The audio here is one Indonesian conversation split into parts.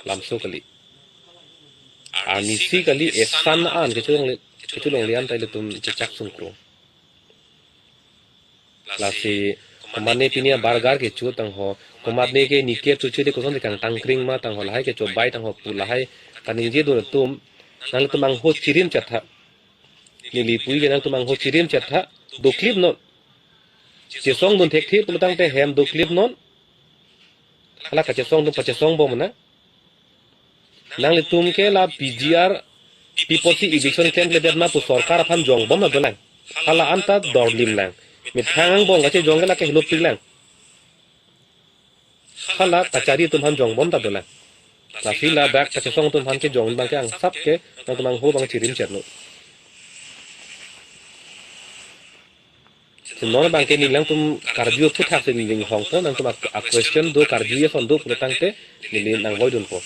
lamso kali armisi kali esan an ke chulong lian tai letum chechak sungkro lasi komane pinia bargar ke chu tang ho komatne ke nike chu chu de koson de kang tangkring ma tang ho lahai ke chobai tang ho pu lahai kaning je do tum nang tumang ho chirim chatha nili pui ge nang tumang ho chirim chatha do clip no che song don thek thi pulutang te hem do clip non ala ka che song do pache song bo mana nang le tum ke la pgr piposi eviction camp le bet ma pu sarkar phan jong bom na dolang hala anta dorlim lang mi thang bong ga che jong la ke hilop pilang hala kachari tum han jong bom ta dolang la fila back ka che song tum han ke jong bang ke ang sap ke nang tumang ho bang chirim chatno non bang ke nilang tum kardio thu thak se ning hong to nang tum a question do kardio son do pulutang te nilin nang hoidun po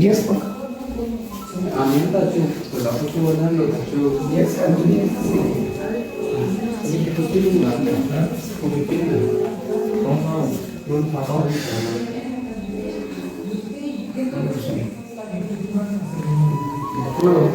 Yes, Pak. Amin tak tu, kalau aku tu orang lalu tu, yes, amin. Ini kita pilih mana? Kau pilih. Oh, mau, belum tahu. Kalau